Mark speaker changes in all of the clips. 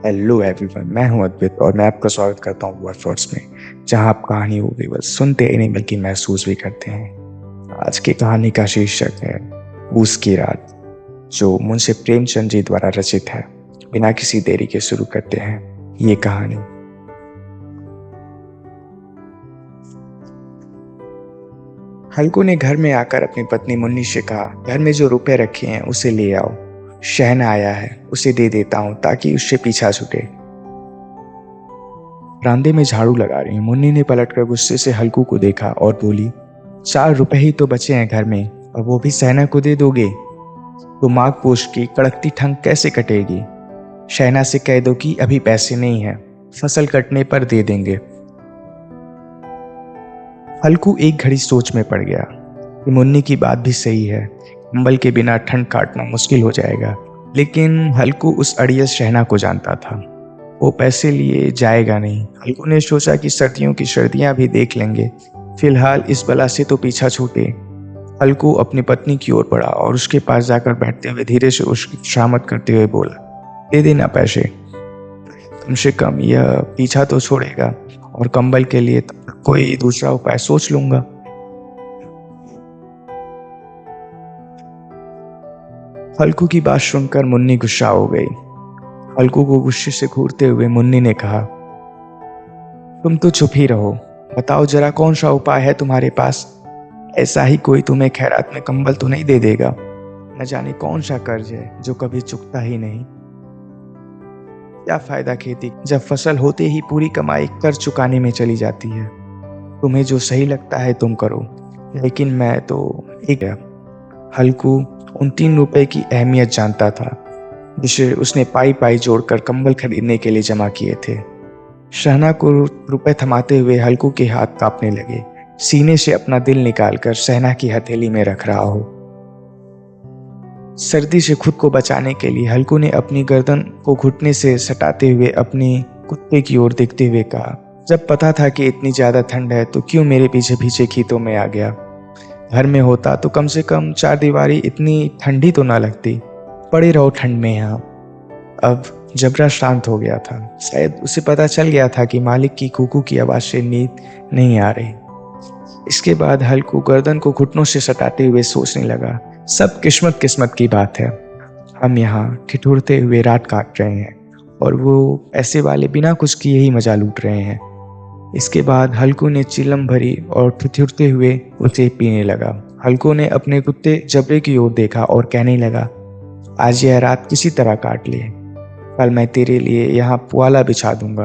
Speaker 1: Hello everyone, मैं हूं अद्वित और मैं आपका स्वागत करता हूं वर्ड थॉट्स में, जहां आप कहानी को केवल सुनते ही नहीं बल्कि महसूस भी करते हैं। आज की कहानी का शीर्षक है पूस की रात, जो मुंशी प्रेमचंद जी द्वारा रचित है। बिना किसी देरी के शुरू करते हैं ये कहानी। हल्कू ने घर में आकर अपनी पत्नी मुन्नी से कहा, घर में जो रुपए रखे हैं उसे ले आओ। शहना आया है, उसे दे देता हूँ ताकि उससे पीछा छूटे। बरामदे में झाड़ू लगा रही मुन्नी ने पलटकर गुस्से से हल्कू को देखा और बोली, 4 रुपए ही तो बचे हैं घर में और वो भी शहना को दे दोगे? तो माघ पोष की कड़कती ठंड कैसे कटेगी? शहना से कह दो कि अभी पैसे नहीं है, फसल कटने पर दे देंगे। हल्कू एक घड़ी सोच में पड़ गया कि मुन्नी की बात भी सही है, कंबल के बिना ठंड काटना मुश्किल हो जाएगा। लेकिन हल्कू उस अड़ियल शहना को जानता था, वो पैसे लिए जाएगा नहीं। हल्कू ने सोचा कि सर्दियों की सर्दियां भी देख लेंगे, फिलहाल इस बला से तो पीछा छूटे। हल्कू अपनी पत्नी की ओर बढ़ा और उसके पास जाकर बैठते हुए धीरे से उसकी खुशामद करते हुए बोला, दे देना पैसे, कम से कम यह पीछा तो छोड़ेगा और कंबल के लिए कोई दूसरा उपाय सोच लूंगा। हल्कू की बात सुनकर मुन्नी गुस्सा हो गई। हल्कू को गुस्से से घूरते हुए मुन्नी ने कहा, तुम तो चुप ही रहो, बताओ जरा कौन सा उपाय है तुम्हारे पास? ऐसा ही कोई तुम्हें खैरात में कंबल तो नहीं दे देगा? न जाने कौन सा कर्ज है जो कभी चुकता ही नहीं। क्या फायदा खेती जब फसल होते ही पूरी कमाई कर्ज चुकाने में चली जाती है? तुम्हें जो सही लगता है तुम करो, लेकिन मैं तो एक। हल्कू उन 3 रुपए की अहमियत जानता था जिसे उसने पाई पाई जोड़कर कंबल खरीदने के लिए जमा किए थे। शहना को रुपए थमाते हुए हल्कू के हाथ कांपने लगे, सीने से अपना दिल निकालकर शहना की हथेली में रख रहा हो। सर्दी से खुद को बचाने के लिए हल्कू ने अपनी गर्दन को घुटने से सटाते हुए अपनी कुत्ते की ओर देखते हुए कहा, जब पता था कि इतनी ज्यादा ठंड है तो क्यों मेरे पीछे पीछे खेतों में आ गया? घर में होता तो कम से कम 4 दीवारी इतनी ठंडी तो ना लगती। पड़े रहो ठंड में यहाँ। अब जबरा शांत हो गया था, शायद उसे पता चल गया था कि मालिक की कुकू की आवाज से नींद नहीं आ रही। इसके बाद हल्कू गर्दन को घुटनों से सटाते हुए सोचने लगा, सब किस्मत किस्मत की बात है। हम यहाँ ठिठुरते हुए रात काट रहे हैं और वो ऐसे वाले बिना कुछ किए ही मजा लूट रहे हैं। इसके बाद हल्कू ने चिलम भरी और ठिठुरते हुए उसे पीने लगा। हल्कू ने अपने कुत्ते जबरे की ओर देखा और कहने लगा, आज यह रात किसी तरह काट ले, कल मैं तेरे लिए यहाँ पुआला बिछा दूंगा,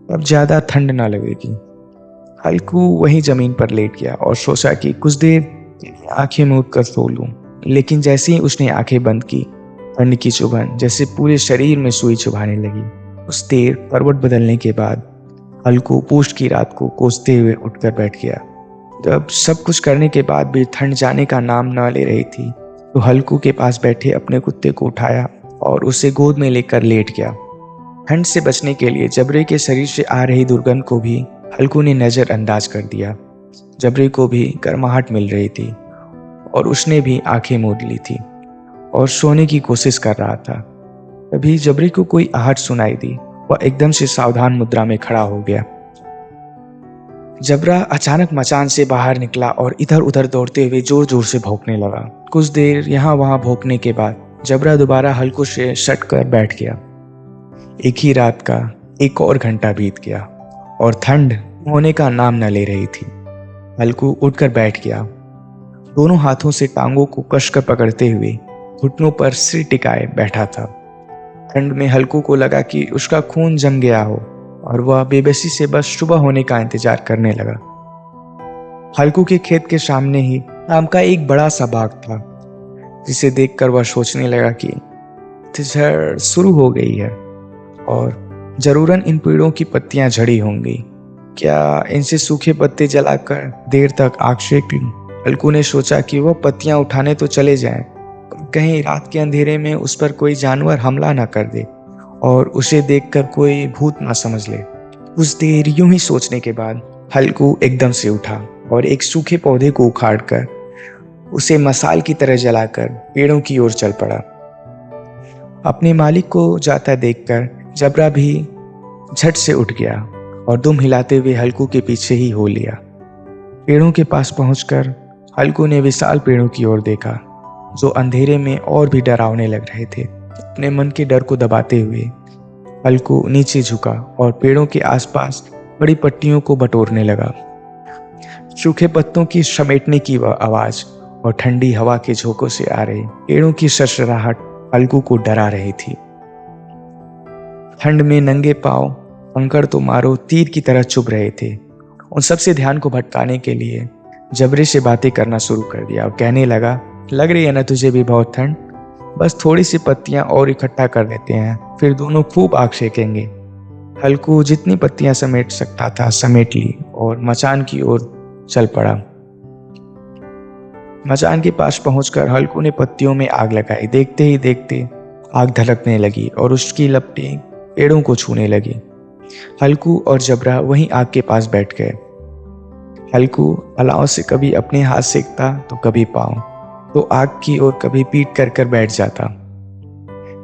Speaker 1: अब ज्यादा ठंड ना लगेगी। हल्कू वहीं जमीन पर लेट गया और सोचा कि कुछ देर आंखें मूंद कर सो लूं। लेकिन जैसे ही उसने आंखें बंद की, ठंड की चुभन जैसे पूरे शरीर में सुई चुभाने लगी। उस देर करवट बदलने के बाद हल्कू पूछ की रात को कोसते हुए उठकर बैठ गया। जब सब कुछ करने के बाद भी ठंड जाने का नाम न ले रही थी, तो हल्कू के पास बैठे अपने कुत्ते को उठाया और उसे गोद में लेकर लेट गया। ठंड से बचने के लिए जबरे के शरीर से आ रही दुर्गंध को भी हल्कू ने नजरअंदाज कर दिया। जबरे को भी गर्माहट मिल रही थी और उसने भी आंखें मूंद ली थी और सोने की कोशिश कर रहा था। तभी जबरे को कोई आहट सुनाई दी। वह एकदम से सावधान मुद्रा में खड़ा हो गया। जबरा अचानक मचान से बाहर निकला और इधर उधर दौड़ते हुए जोर जोर से भौंकने लगा। कुछ देर यहाँ वहां भौंकने के बाद जबरा दोबारा हल्कू से सट कर बैठ गया। एक ही रात का एक और घंटा बीत गया और ठंड होने का नाम न ले रही थी। हल्कू उठकर बैठ गया, दोनों हाथों से टांगों को कसकर पकड़ते हुए घुटनों पर सिर टिकाए बैठा था। ठंड में हल्कू को लगा कि उसका खून जम गया हो और वह बेबसी से बस सुबह होने का इंतजार करने लगा। हल्कू के खेत के सामने ही आम का एक बड़ा सा बाग था, जिसे देखकर वह सोचने लगा कि पतझड़ शुरू हो गई है और जरूरन इन पेड़ों की पत्तियां झड़ी होंगी। क्या इनसे सूखे पत्ते जलाकर देर तक आग सेक लूं? हल्कू ने सोचा कि वह पत्तियां उठाने तो चले जाएं, कहीं रात के अंधेरे में उस पर कोई जानवर हमला ना कर दे और उसे देखकर कोई भूत ना समझ ले। कुछ देर यूं ही सोचने के बाद हल्कू एकदम से उठा और एक सूखे पौधे को उखाड़कर उसे मसाल की तरह जलाकर पेड़ों की ओर चल पड़ा। अपने मालिक को जाता देखकर जबरा भी झट से उठ गया और दुम हिलाते हुए हल्कू के पीछे ही हो लिया। पेड़ों के पास पहुंचकर हल्कू ने विशाल पेड़ों की ओर देखा, जो अंधेरे में और भी डरावने लग रहे थे। अपने मन के डर को दबाते हुए हल्कू नीचे झुका और पेड़ों के आसपास बड़ी पट्टियों को बटोरने लगा। सूखे पत्तों की समेटने की वह आवाज और ठंडी हवा के झोंकों से आ रही पेड़ों की सरसराहट हल्कू को डरा रही थी। ठंड में नंगे पांव कंकड़ तो मारो तीर की तरह चुभ रहे थे। उन सबसे ध्यान को भटकाने के लिए जबरे से बातें करना शुरू कर दिया और कहने लगा, लग रही है ना तुझे भी बहुत ठंड? बस थोड़ी सी पत्तियां और इकट्ठा कर लेते हैं, फिर दोनों खूब आग सेकेंगे। हल्कू जितनी पत्तियां समेट सकता था समेट ली और मचान की ओर चल पड़ा। मचान के पास पहुंचकर हल्कू ने पत्तियों में आग लगाई। देखते ही देखते आग धड़कने लगी और उसकी लपटें पेड़ों को छूने लगी। हल्कू और जबरा वहीं आग के पास बैठ गए। हल्कू अलाव से कभी अपने हाथ सेकता तो कभी पांव, तो आग की ओर कभी पीठ कर कर बैठ जाता।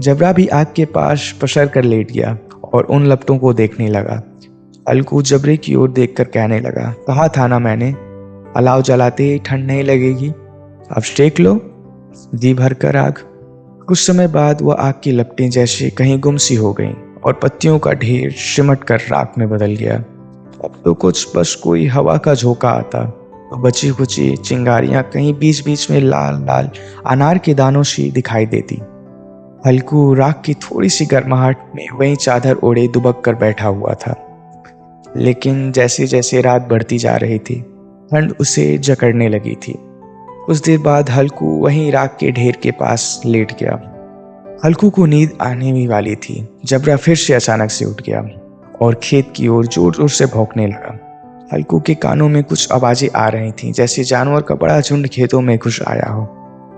Speaker 1: जबरा भी आग के पास पसर कर लेट गया और उन लपटों को देखने लगा। हल्कू जबरे की ओर देखकर कहने लगा, कहा था ना मैंने, अलाव जलाते ही ठंड नहीं लगेगी, अब सेक लो जी भर कर आग। कुछ समय बाद वह आग की लपटें जैसे कहीं गुम सी हो गईं और पत्तियों का ढेर सिमट कर राख में बदल गया। अब तो कुछ बस कोई हवा का झोंका आता तो बची खुची चिंगारियां कहीं बीच बीच में लाल लाल अनार के दानों सी दिखाई देती। हल्कू राख की थोड़ी सी गर्माहट में वहीं चादर ओढ़े दुबक कर बैठा हुआ था। लेकिन जैसे जैसे रात बढ़ती जा रही थी ठंड उसे जकड़ने लगी थी। कुछ देर बाद हल्कू वहीं राख के ढेर के पास लेट गया। हल्कू को नींद आने ही वाली थी। जबरा फिर से अचानक से उठ गया और खेत की ओर जोर जोर से भौंकने लगा। हल्कू के कानों में कुछ आवाजें आ रही थीं, जैसे जानवर का बड़ा झुंड खेतों में घुस आया हो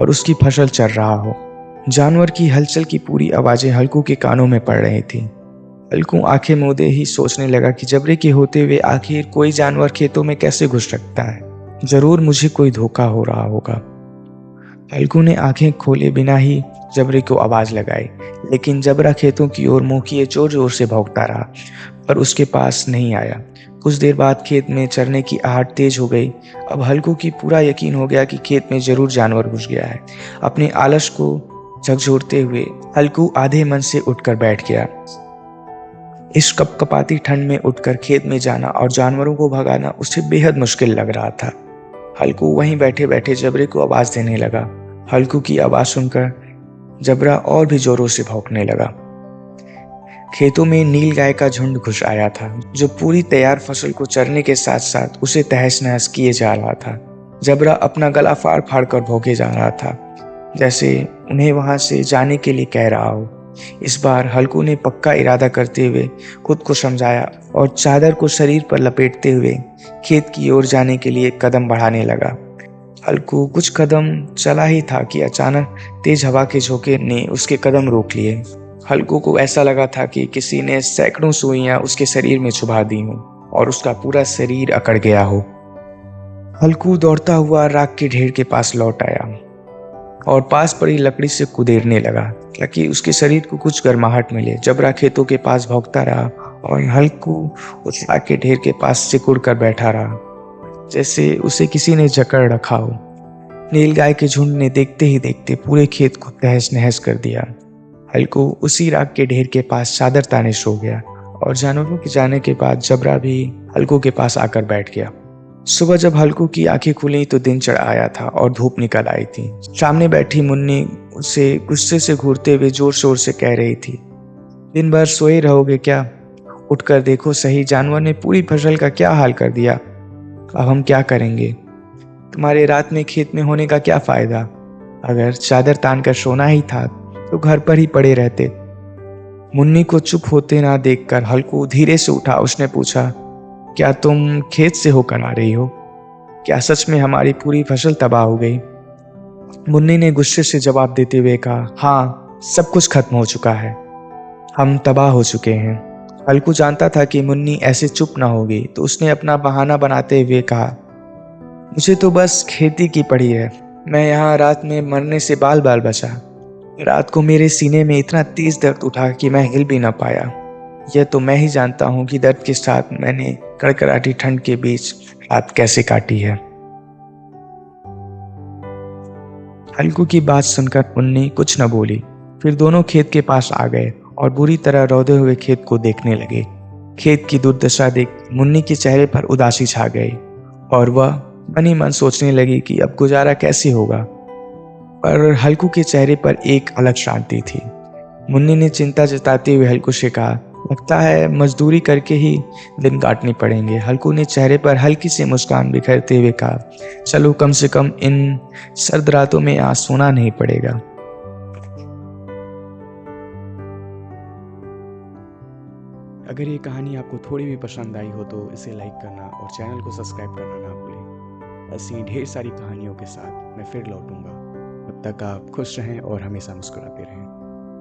Speaker 1: और उसकी फसल चर रहा हो। जानवर की हलचल की पूरी आवाजें हल्कू के कानों में पड़ रही थी। हल्कू आंखें मूंदे ही सोचने लगा कि जबरे के होते हुए आखिर कोई जानवर खेतों में कैसे घुस सकता है। जरूर मुझे कोई धोखा हो रहा होगा। हल्कू ने आंखें खोले बिना ही जबरे को आवाज लगाई, लेकिन जबरा खेतों की ओर मुंह किए जोर जोर से भौंकता रहा, पर उसके पास नहीं आया। कुछ देर बाद खेत में चरने की आहट तेज हो गई। अब हल्कू की पूरा यकीन हो गया कि खेत में जरूर जानवर घुस गया है। अपने आलस को झकझोरते हुए हल्कू आधे मन से उठकर बैठ गया। इस कपकपाती ठंड में उठकर खेत में जाना और जानवरों को भगाना उसे बेहद मुश्किल लग रहा था। हल्कू वहीं बैठे बैठे जबरे को आवाज देने लगा। हल्कू की आवाज सुनकर जबरा और भी जोरों से भौंकने लगा। खेतों में नील गाय का झुंड घुस आया था, जो पूरी तैयार फसल को चरने के साथ साथ उसे तहस नहस किए जा रहा था। जबरा अपना गला फाड़ फाड़ कर भौंके जा रहा था, जैसे उन्हें वहां से जाने के लिए कह रहा हो। इस बार हल्कू ने पक्का इरादा करते हुए खुद को समझाया और चादर को शरीर पर लपेटते हुए खेत की ओर जाने के लिए कदम बढ़ाने लगा। हल्कू कुछ कदम चला ही था कि अचानक तेज हवा के झोंके ने उसके कदम रोक लिए। हल्कू को ऐसा लगा था कि किसी ने सैकड़ों सुइयां उसके शरीर में चुभा दी हों और उसका पूरा शरीर अकड़ गया हो। हल्कू दौड़ता हुआ राख के ढेर के पास लौट आया और पास पड़ी लकड़ी से कुदेरने लगा ताकि उसके शरीर को कुछ गर्माहट मिले। जबरा खेतों के पास भौंकता रहा और हल्कू उस राख के ढेर के पास सिकुड़ कर बैठा रहा, जैसे उसे किसी ने जकड़ रखा हो। नीलगाय के झुंड ने देखते ही देखते पूरे खेत को तहस नहस कर दिया। हल्कू उसी राख के ढेर के पास चादर ताने सो गया और जानवरों के जाने के बाद जबरा भी हल्कू के पास आकर बैठ गया। सुबह जब हल्कू की आंखें खुली तो दिन चढ़ आया था और धूप निकल आई थी। सामने बैठी मुन्नी उसे गुस्से से घूरते हुए जोर शोर से कह रही थी, दिन भर सोए रहोगे क्या? उठकर देखो सही, जानवर ने पूरी फसल का क्या हाल कर दिया। अब हम क्या करेंगे? तुम्हारे रात में खेत में होने का क्या फायदा? अगर चादर तान कर सोना ही था तो घर पर ही पड़े रहते। मुन्नी को चुप होते ना देखकर हल्कू धीरे से उठा। उसने पूछा, क्या तुम खेत से होकर आ रही हो? क्या सच में हमारी पूरी फसल तबाह हो गई? मुन्नी ने गुस्से से जवाब देते हुए कहा, हाँ, सब कुछ खत्म हो चुका है, हम तबाह हो चुके हैं। हल्कू जानता था कि मुन्नी ऐसे चुप ना होगी, तो उसने अपना बहाना बनाते हुए कहा, मुझे तो बस खेती की पड़ी है, मैं यहाँ रात में मरने से बाल बाल बचा। रात को मेरे सीने में इतना तेज दर्द उठा कि मैं हिल भी ना पाया। यह तो मैं ही जानता हूँ कि दर्द के साथ मैंने कड़कड़ाती ठंड के बीच रात कैसे काटी है। हल्कू की बात सुनकर मुन्नी कुछ न बोली। फिर दोनों खेत के पास आ गए और बुरी तरह रौदे हुए खेत को देखने लगे। खेत की दुर्दशा देख मुन्नी के चेहरे पर उदासी छा गई और वह मन ही मन सोचने लगी कि अब गुजारा कैसे होगा। पर हल्कू के चेहरे पर एक अलग शांति थी। मुन्नी ने चिंता जताते हुए हल्कू से कहा, लगता है मजदूरी करके ही दिन काटने पड़ेंगे। हल्कू ने चेहरे पर हल्की सी मुस्कान बिखेरते हुए कहा, चलो कम से कम इन सर्द रातों में आज सोना नहीं पड़ेगा। अगर ये कहानी आपको थोड़ी भी पसंद आई हो तो इसे लाइक करना और चैनल को सब्सक्राइब करना ना भूलें। ऐसी ही ढेर सारी कहानियों के साथ मैं फिर लौटूंगा। तब तक आप खुश रहें और हमेशा मुस्कुराते रहें।